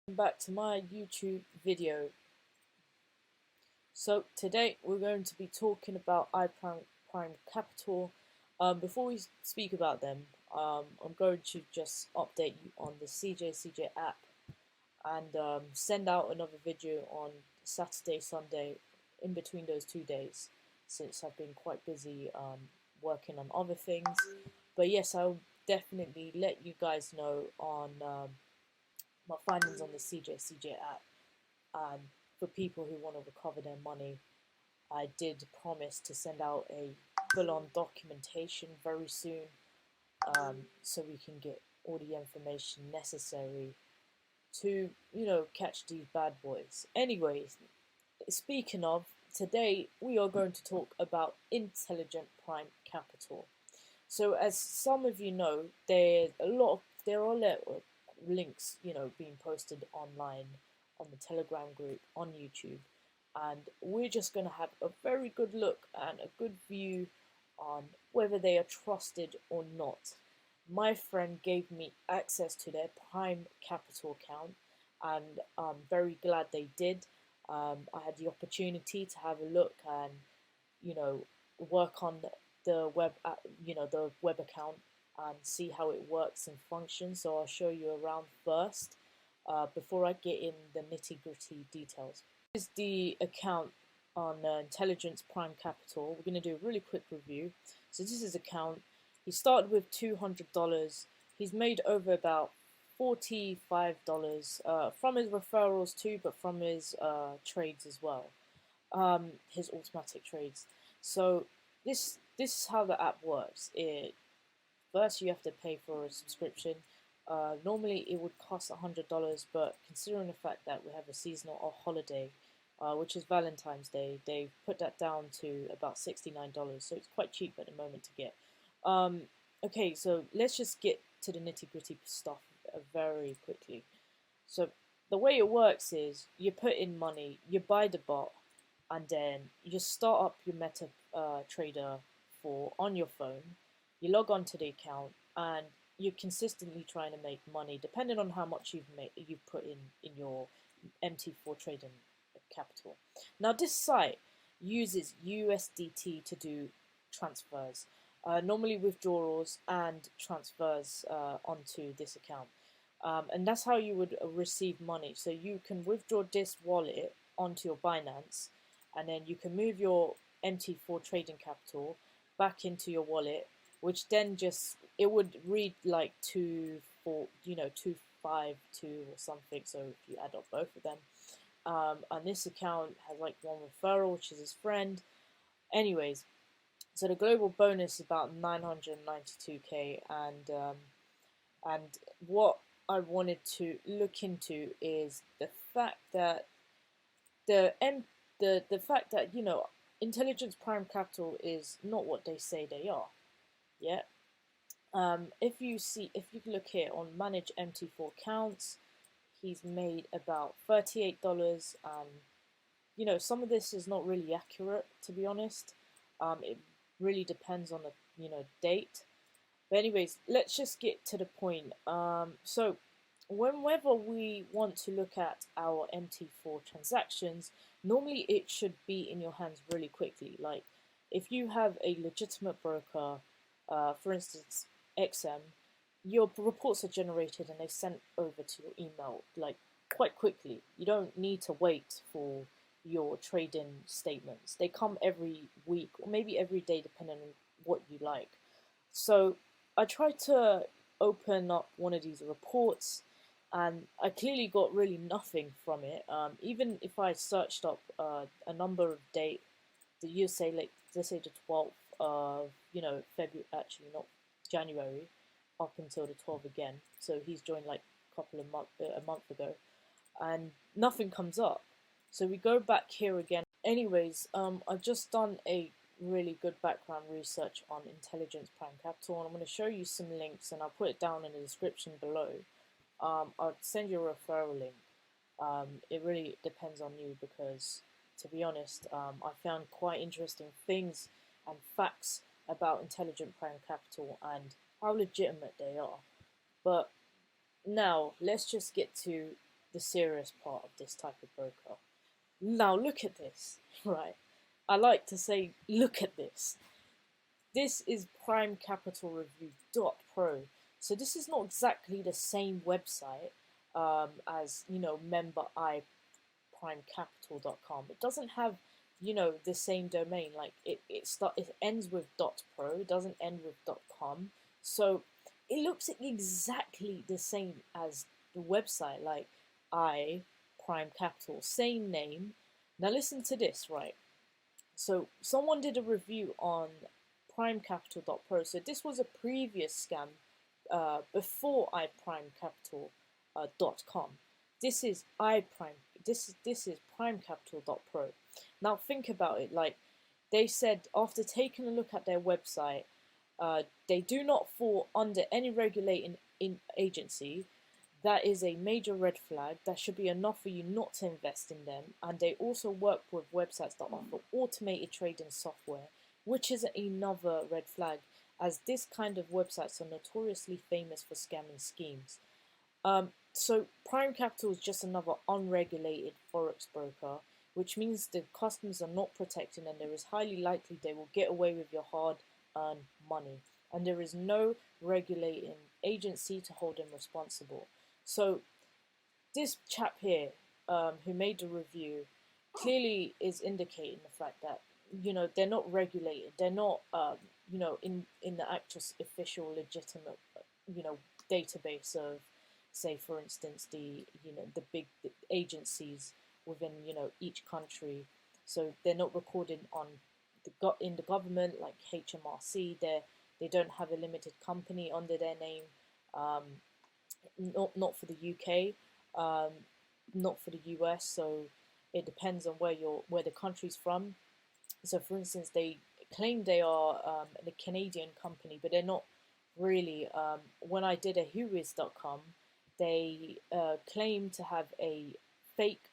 Back to my YouTube video. So today we're going to be talking about iPrimeCapital. Before we speak about them, I'm going to just update you on the CJ app and send out another video on Saturday, Sunday, in between those 2 days, since I've been quite busy working on other things. But yes, I'll definitely let you guys know on my findings on the CJ app. And for people who want to recover their money, I did promise to send out a full-on documentation very soon, so we can get all the information necessary to, catch these bad boys. Anyways, speaking of, today we are going to talk about Intelligent Prime Capital. So, as some of you know, there are a lot of links, being posted online on the Telegram group on YouTube, and we're just going to have a very good look and a good view on whether they are trusted or not. My friend gave me access to their Prime Capital account, and I'm very glad they did. I had the opportunity to have a look and, work on the the web account and see how it works and functions. So I'll show you around first, before I get in the nitty-gritty details. This is the account on Intelligence Prime Capital. We're going to do a really quick review. So this is his account. He started with $200. He's made over about $45 from his referrals too, but from his trades as well, his automatic trades. So this is how the app works. First you have to pay for a subscription. Normally it would cost $100, but considering the fact that we have a seasonal or holiday, which is Valentine's Day, they've put that down to about $69, so it's quite cheap at the moment to get. Okay, so let's just get to the nitty-gritty stuff very quickly. So the way it works is you put in money, you buy the bot, and then you just start up your MetaTrader on your phone. You log on to the account, and you're consistently trying to make money, depending on how much you've put in your MT4 trading capital. Now, this site uses USDT to do transfers, normally withdrawals and transfers onto this account. And that's how you would receive money. So you can withdraw this wallet onto your Binance, and then you can move your MT4 trading capital back into your wallet, which then it would read like 252 or something. So if you add up both of them, and this account has like one referral, which is his friend. Anyways, so the global bonus is about 992k, and what I wanted to look into is the fact that the fact that Intelligence Prime Capital is not what they say they are. Yeah. If you look here on Manage MT4 Accounts, he's made about $38, and some of this is not really accurate, to be honest. It really depends on the date. But anyways, let's just get to the point. So whenever we want to look at our MT4 transactions, normally it should be in your hands really quickly. Like if you have a legitimate broker, for instance XM, your reports are generated and they sent over to your email like quite quickly. You don't need to wait for your trading statements. They come every week or maybe every day, depending on what you like. So I tried to open up one of these reports, and I clearly got really nothing from it. Even if I searched up a number of date, the year say like let's say the 12th of February, actually not January, up until the 12th again. So he's joined like a month ago, and nothing comes up. So we go back here again. Anyways, I've just done a really good background research on Intelligence Prime Capital, and I'm going to show you some links, and I'll put it down in the description below. I'll send you a referral link. It really depends on you, because to be honest, I found quite interesting things and facts about Intelligent Prime Capital and how legitimate they are. But now let's just get to the serious part of this type of broker. Now look at this, right? I like to say, look at this. This is iprimecapital.pro. So this is not exactly the same website as, member iprimecapital.com. It doesn't have, the same domain. Like it ends with .pro, it doesn't end with .com. So it looks exactly the same as the website, like iprimecapital, same name. Now listen to this, right? So someone did a review on iprimecapital.pro. So this was a previous scam before iprimecapital.com. This is iprime. This is primecapital.pro. Now think about it. Like they said, after taking a look at their website, they do not fall under any regulating agency. That is a major red flag. That should be enough for you not to invest in them. And they also work with websites that offer automated trading software, which is another red flag, as this kind of websites are notoriously famous for scamming schemes. So Prime Capital is just another unregulated forex broker, which means the customers are not protected, and there is highly likely they will get away with your hard-earned money, and there is no regulating agency to hold them responsible. So this chap here, who made the review, clearly is indicating the fact that they're not regulated. They're not in the actual official legitimate database of, say, for instance, the big agencies within each country. So they're not recorded on in the government like HMRC. They don't have a limited company under their name. Not for the UK, not for the US. So it depends on where the country's from. So for instance, they claim they are a Canadian company, but they're not really. When I did a whois.com, they claim to have a fake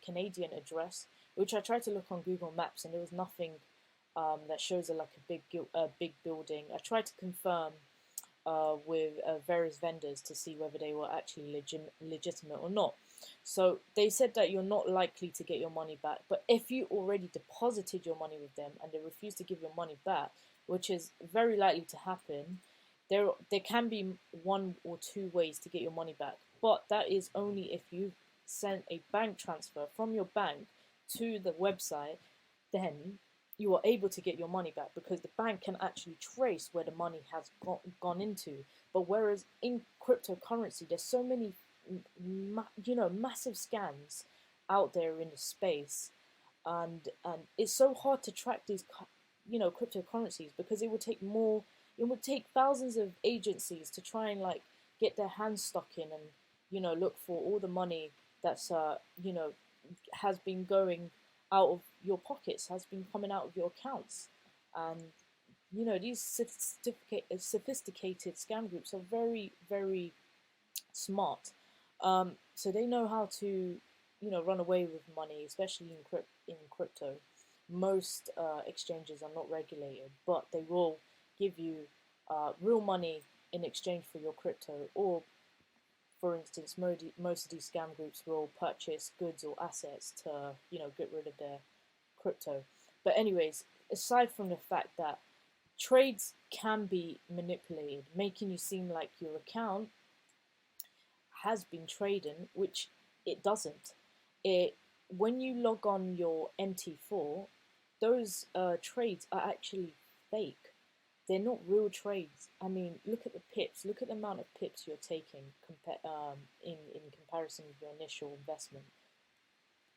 Canadian address, which I tried to look on Google Maps, and there was nothing that shows a big building. I tried to confirm with various vendors to see whether they were actually legitimate or not. So they said that you're not likely to get your money back, but if you already deposited your money with them and they refuse to give your money back, which is very likely to happen, there can be one or two ways to get your money back, but that is only if you send a bank transfer from your bank to the website. Then you are able to get your money back, because the bank can actually trace where the money has gone into. But whereas in cryptocurrency, there's so many massive scams out there in the space, and it's so hard to track these cryptocurrencies, because it would take thousands of agencies to try and get their hands stuck in and look for all the money that's has been going out of your pockets, has been coming out of your accounts. And these sophisticated scam groups are very, very smart. So they know how to run away with money, especially in crypto. Most exchanges are not regulated, but they will give you real money in exchange for your crypto. Or for instance, most of these scam groups will purchase goods or assets to get rid of their crypto. But anyways, aside from the fact that trades can be manipulated, making you seem like your account has been trading, which it doesn't. When you log on your MT4, those trades are actually fake. They're not real trades. I mean, look at the pips. Look at the amount of pips you're taking in comparison with your initial investment.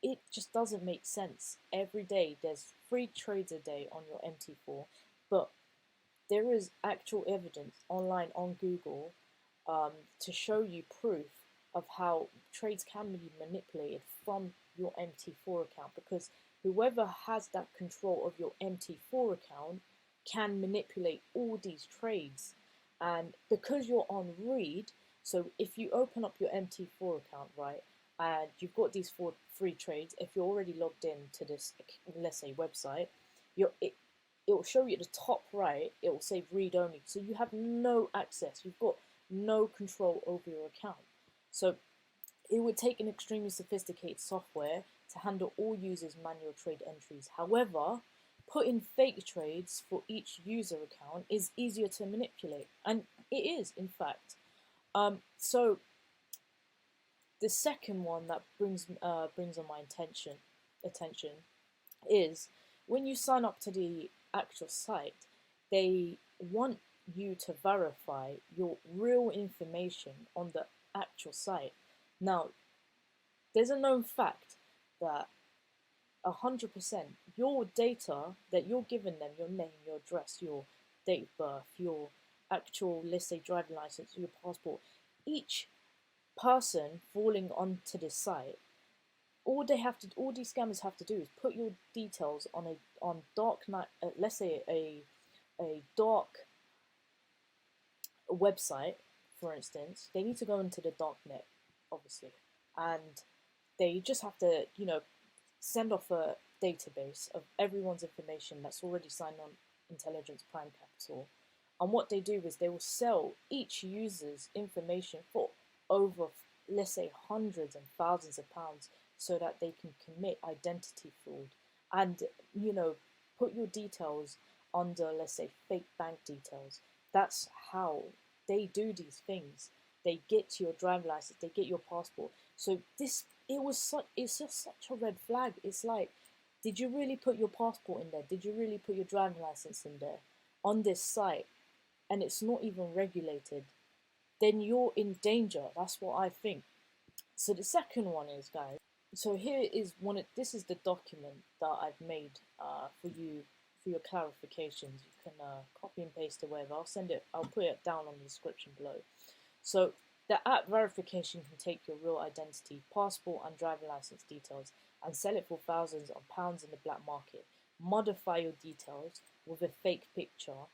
It just doesn't make sense. Every day there's 3 trades a day on your MT4, but there is actual evidence online on Google to show you proof of how trades can be manipulated from your MT4 account, because whoever has that control of your MT4 account can manipulate all these trades. And because you're on read, so if you open up your MT4 account, right, and you've got these 4 free trades, if you're already logged in to this, let's say, website, it will show you at the top right, it will say read only. So you have no access, you've got no control over your account. So It would take an extremely sophisticated software to handle all users' manual trade entries. However, putting fake trades for each user account is easier to manipulate, and it is, in fact. So the second one that brings on my attention is when you sign up to the actual site, they want you to verify your real information on the actual site. Now, there's a known fact that 100% your data that you're giving them, your name, your address, your date of birth, your actual, let's say, driving license, your passport, each person falling onto this site, all these scammers have to do is put your details on dark night, let's say a dark website, for instance. They need to go into the dark net, obviously, and they just have to, send off a database of everyone's information that's already signed on Intelligence Prime Capital. And what they do is they will sell each user's information for over, let's say, hundreds and thousands of pounds so that they can commit identity fraud and, put your details under, let's say, fake bank details. That's how they do these things. They get your driving license, they get your passport. So it's just such a red flag. It's like, did you really put your passport in there? Did you really put your driving license in there on this site? And it's not even regulated. Then you're in danger. That's what I think. So the second one is, guys. So here is this is the document that I've made for you for your clarifications. You can copy and paste it wherever. I'll put it down on the description below. So the app verification can take your real identity, passport and driving license details and sell it for thousands of pounds in the black market. Modify your details with a fake picture.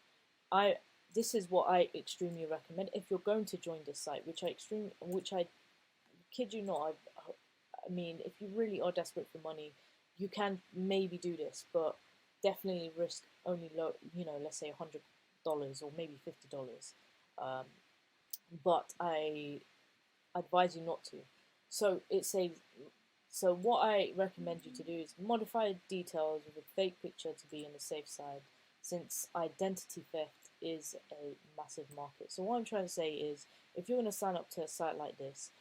This is what I extremely recommend if you're going to join this site, which I kid you not. I mean, if you really are desperate for money, you can maybe do this, but definitely risk only let's say $100 or maybe $50. But I advise you not to. So so what I recommend you to do is modify details with a fake picture to be on the safe side, since identity theft is a massive market. So what I'm trying to say is, if you're going to sign up to a site like this,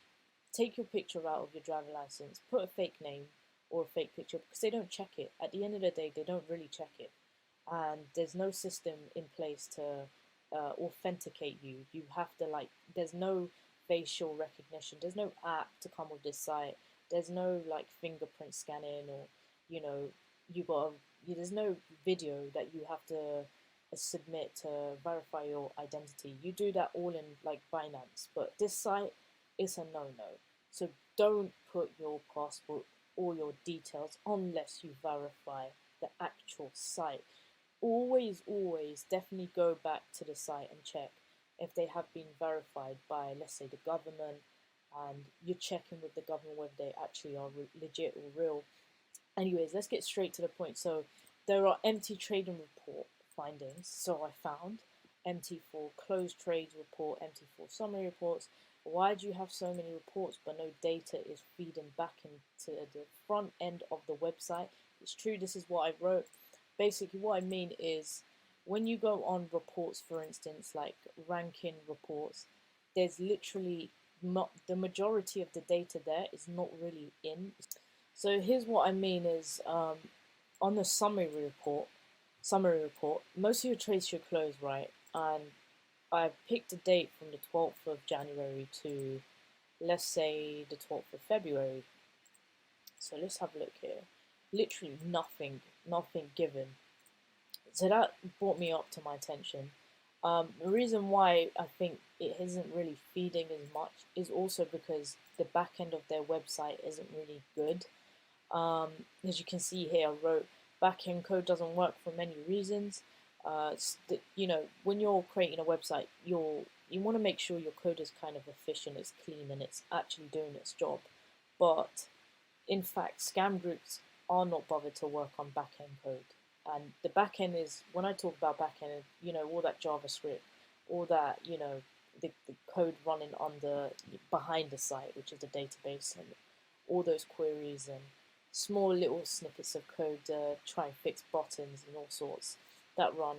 take your picture out of your driving license, put a fake name or a fake picture, because they don't check it. At the end of the day, they don't really check it. And there's no system in place to authenticate you. You have to, there's no facial recognition. There's no app to come with this site. There's no fingerprint scanning, or there's no video that you have to submit to verify your identity. You do that all in Binance, but this site is a no-no. So don't put your passport or your details unless you verify the actual site. Always definitely go back to the site and check if they have been verified by, let's say, the government, and you're checking with the government whether they actually are legit or real. Anyways, let's get straight to the point. So there are empty trading report findings. So I found empty for closed trades report, empty for summary reports. Why do you have so many reports but no data is feeding back into the front end of the website? It's true, this is what I wrote. Basically what I mean is, when you go on reports, for instance, like ranking reports, there's literally not, the majority of the data there is not really in. So here's what I mean is, on the summary report, most of your trades should close, right? And I picked a date from the 12th of January to, let's say, the 12th of February. So let's have a look here. Literally nothing given. So that brought me up to my attention. The reason why I think it isn't really feeding as much is also because the back end of their website isn't really good. As you can see here, I wrote backend code doesn't work for many reasons. When you're creating a website, you want to make sure your code is kind of efficient, it's clean, and it's actually doing its job. But in fact, scam groups are not bothered to work on backend code. And the backend is, when I talk about backend, all that JavaScript, all that, the code running behind the site, which is the database, and all those queries and small little snippets of code try and fix buttons and all sorts that run.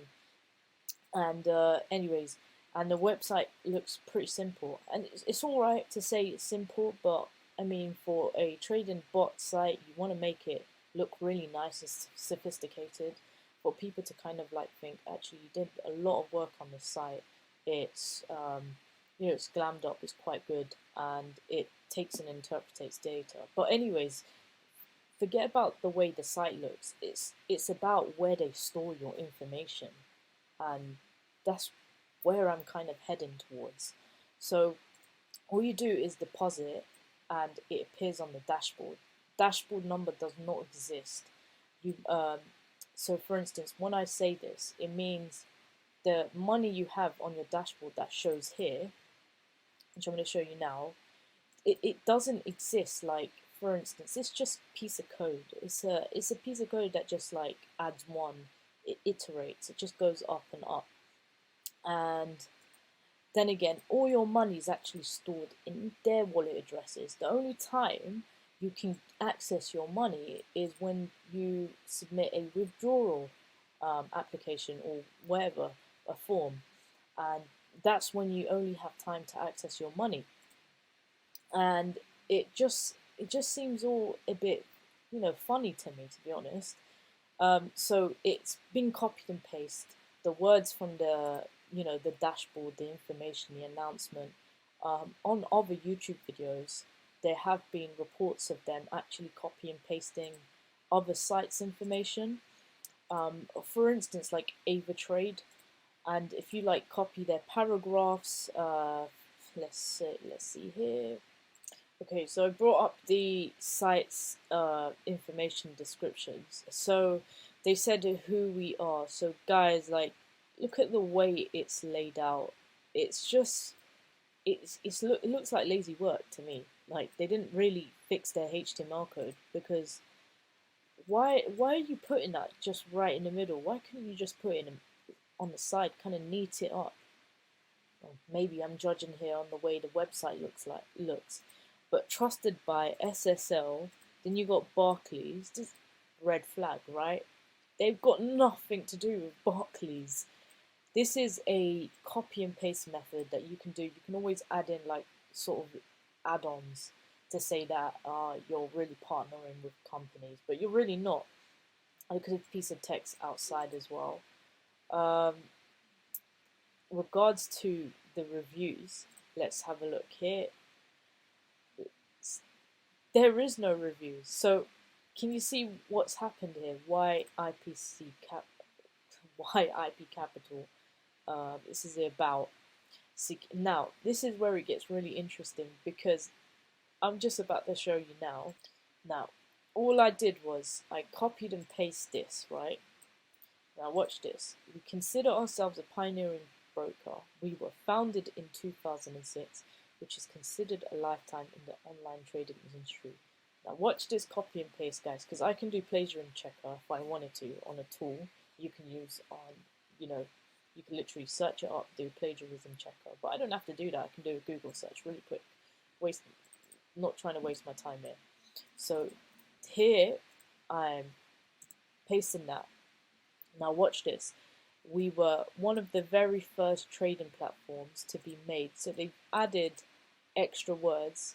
And anyways, and the website looks pretty simple, and it's all right to say it's simple, but I mean, for a trading bot site, you want to make it look really nice and sophisticated for people to kind of like think, actually, you did a lot of work on this site. It's it's glammed up, it's quite good, and it takes and interprets data. But anyways, forget about the way the site looks. It's about where they store your information, and that's where I'm kind of heading towards. So all you do is deposit, and it appears on the dashboard. Dashboard number does not exist. You so for instance, when I say this, it means the money you have on your dashboard that shows here, which I'm going to show you now, it doesn't exist. Like, for instance, it's just a piece of code. It's a piece of code that just like adds one. It iterates. It just goes up and up. And then again, all your money is actually stored in their wallet addresses. The only time you can access your money is when you submit a withdrawal application or whatever, a form, and that's when you only have time to access your money. And it just seems all a bit, funny to me, to be honest. So it's been copied and pasted. The words from the dashboard, the information, the announcement. On other YouTube videos, there have been reports of them actually copy and pasting other sites' information. For instance, like avatrade, and if you like copy their paragraphs, let's see here. Okay, so I brought up the site's information descriptions. So they said who we are. So guys, like, look at the way it's laid out. It's just, it looks like lazy work to me. Like, they didn't really fix their HTML code, because why are you putting that just right in the middle? Why couldn't you just put it on the side, kind of neat it up? Well, maybe I'm judging here on the way the website looks. But trusted by SSL, then you got Barclays. This red flag, right? They've got nothing to do with Barclays. This is a copy and paste method that you can do. You can always add in like sort of add-ons to say that you're really partnering with companies, but you're really not. Look at a piece of text outside as well. Regards to the reviews, let's have a look here. There is no reviews. So can you see what's happened here? Why IP Capital? This is about. Now, this is where it gets really interesting, because I'm just about to show you now. Now, all I did was I copied and pasted this, right? Now watch this. We consider ourselves a pioneering broker. We were founded in 2006, which is considered a lifetime in the online trading industry. Now watch this copy and paste, guys, because I can do plagiarism checker if I wanted to on a tool you can use on, you can literally search it up, do plagiarism checker, but I don't have to do that. I can do a Google search really quick. Not trying to waste my time here. So here I'm pasting that. Now watch this. We were one of the very first trading platforms to be made, so they've added extra words.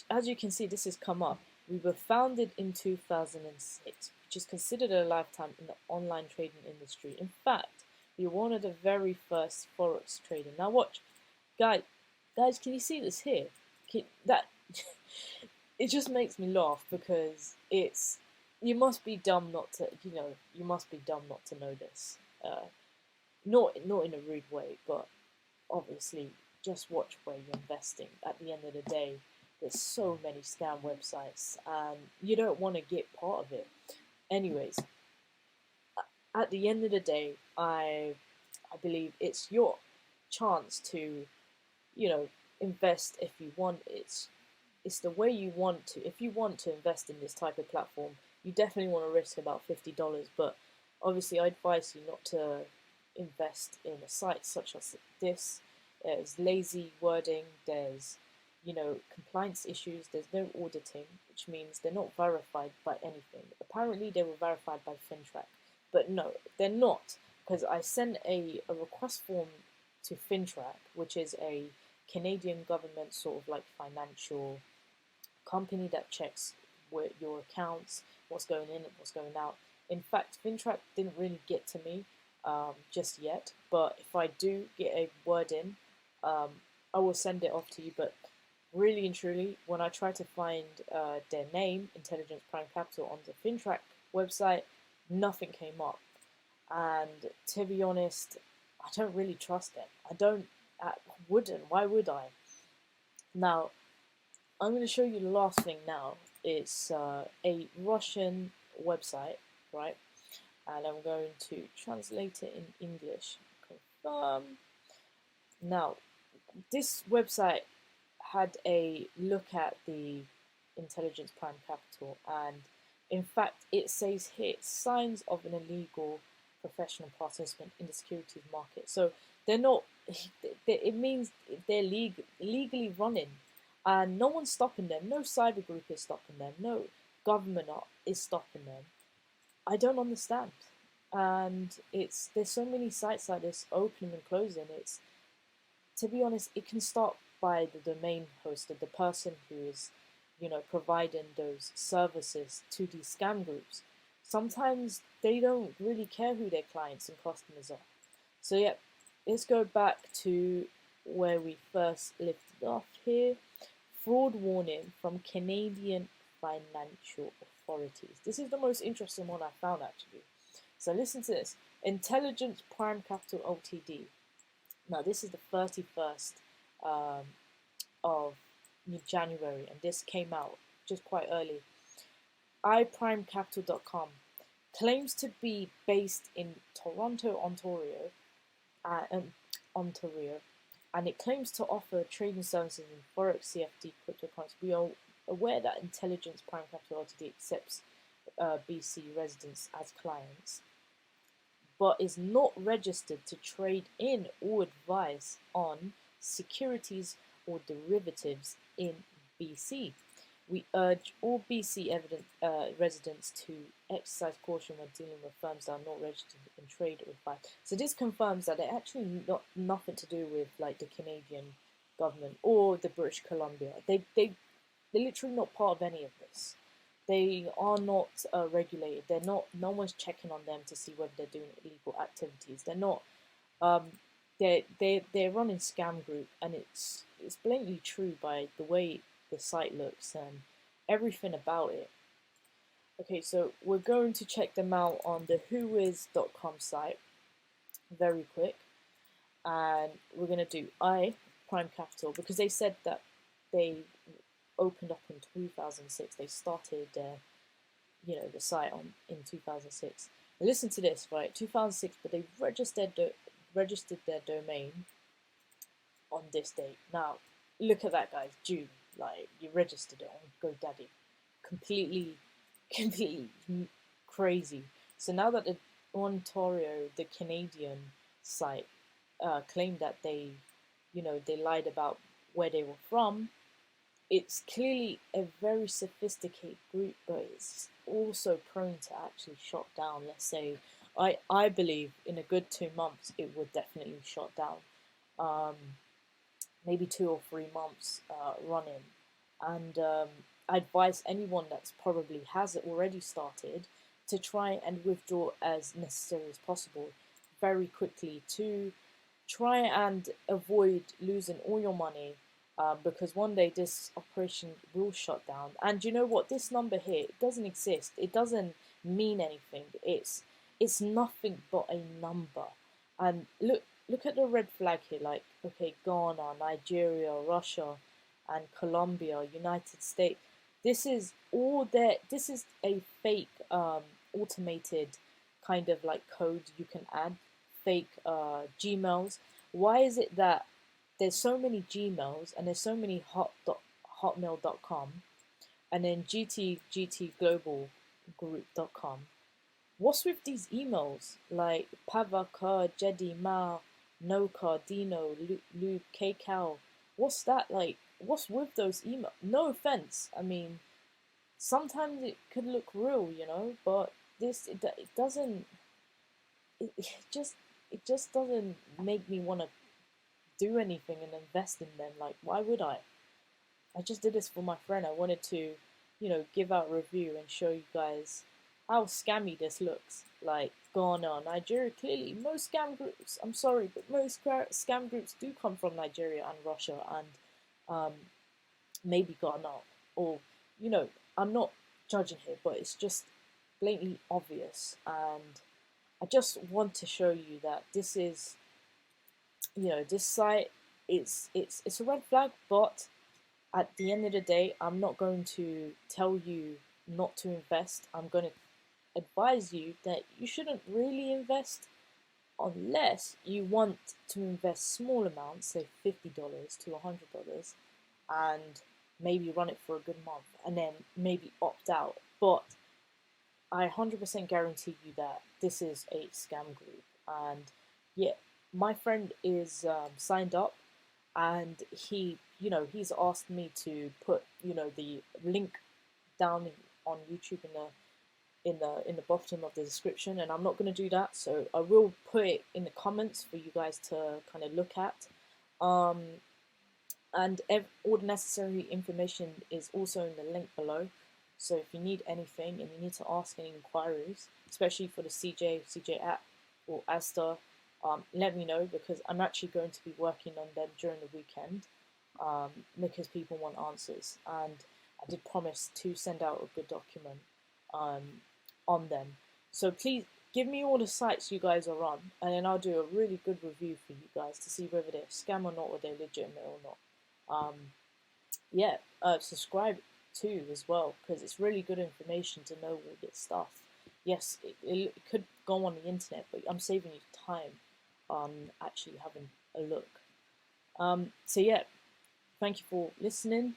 As you can see, this has come up. We were founded in 2006, which is considered a lifetime in the online trading industry. In fact, we were one of the very first forex trading. Now watch, guys, can you see this here? It just makes me laugh, because you must be dumb not to, you must be dumb not to know this. Not in a rude way, but obviously just watch where you're investing. At the end of the day, there's so many scam websites, and you don't want to get part of it. Anyways, at the end of the day, I believe it's your chance to, invest if you want. It's the way you want to. If you want to invest in this type of platform, you definitely want to risk about $50. But obviously, I advise you not to invest in a site such as this. There's lazy wording. There's, compliance issues. There's no auditing, which means they're not verified by anything. Apparently, they were verified by FinTrack, but no, they're not, because I sent a request form to FinTrack, which is a Canadian government sort of like financial company that checks your accounts, what's going in and what's going out. In fact, FinTrack didn't really get to me just yet, but if I do get a word in, I will send it off to you. But really and truly, when I try to find their name, Intelligence Prime Capital, on the FinTrack website, nothing came up. And to be honest, I don't really trust them. Wouldn't. Why would I? Now, I'm going to show you the last thing now. It's a Russian website, right? And I'm going to translate it in English. Confirm. Now, this website had a look at the Intelligence Prime Capital, and in fact, it says here signs of an illegal professional participant in the securities market. So they're not. It means they're legally running, and no one's stopping them. No cyber group is stopping them. No government is stopping them. I don't understand. And there's so many sites like this opening and closing. To be honest, it can start by the domain hoster, the person who is, providing those services to these scam groups. Sometimes they don't really care who their clients and customers are. So yeah, let's go back to where we first lifted off here. Fraud warning from Canadian financial authorities. This is the most interesting one I found, actually. So listen to this. Intelligence Prime Capital Ltd. Now, this is the 31st of January, and this came out just quite early. iprimecapital.pro claims to be based in Toronto, Ontario, and it claims to offer trading services in Forex, CFD, cryptocurrency. We are aware that Intelligence Prime Capital Ltd accepts BC residents as clients, but is not registered to trade in or advise on securities or derivatives in BC. We urge all BC residents to exercise caution when dealing with firms that are not registered in trade or advice. So this confirms that they're actually nothing to do with like the Canadian government or the British Columbia. They're literally not part of any of this. They are not regulated. They're not. No one's checking on them to see whether they're doing illegal activities. They're not. They're running scam group, and it's blatantly true by the way the site looks and everything about it. Okay, so we're going to check them out on the whois.com site very quick, and we're going to do iPrime Capital because they said that they opened up in 2006. They started the site in 2006. Listen to this, right? 2006, but they registered their domain on this date. Now, look at that, guys. June. Like, you registered it on GoDaddy. Completely crazy. So now that the Ontario, the Canadian site, claimed that they lied about where they were from, it's clearly a very sophisticated group, but it's also prone to actually shut down. Let's say, I believe in a good 2 months, it would definitely shut down. Maybe 2 or 3 months running. And I advise anyone that's probably has it already started to try and withdraw as necessary as possible very quickly to try and avoid losing all your money, because one day this operation will shut down. And you know what? This number here, it doesn't exist. It doesn't mean anything. It's nothing but a number. And look at the red flag here. Like, okay, Ghana, Nigeria, Russia, and Colombia, United States. This is all there. This is a fake automated kind of like code you can add. Fake Gmails. Why is it that there's so many Gmails and there's so many hotmail.com and then gtglobalgroup.com? What's with these emails like Pavaka, Jedi Ma, No Cardino, Lube, Kcal. What's that like? What's with those emails? No offense. I mean, sometimes it could look real, but it doesn't. It just doesn't make me want to do anything and invest in them. Like, why would I? I just did this for my friend. I wanted to, give out a review and show you guys how scammy this looks. Like, Ghana, Nigeria, clearly, most scam groups, I'm sorry, but most scam groups do come from Nigeria and Russia and maybe Ghana. Or, I'm not judging here, but it's just blatantly obvious. And I just want to show you that this is, this site, it's a red flag, but at the end of the day, I'm not going to tell you not to invest. I'm going to advise you that you shouldn't really invest unless you want to invest small amounts, say $50 to $100, and maybe run it for a good month and then maybe opt out. But I 100% guarantee you that this is a scam group. And yeah, my friend is signed up, and he's asked me to put the link down on YouTube in the bottom of the description, and I'm not going to do that, so I will put it in the comments for you guys to kind of look at. And all the necessary information is also in the link below. So if you need anything and you need to ask any inquiries, especially for the CJ app or Asta, let me know, because I'm actually going to be working on them during the weekend, because people want answers, and I did promise to send out a good document on them. So please give me all the sites you guys are on, and then I'll do a really good review for you guys to see whether they're scam or not, or they're legitimate or not. Yeah, subscribe too as well, because it's really good information to know all this stuff. Yes, it could go on the internet, but I'm saving you time on actually having a look. So yeah, thank you for listening.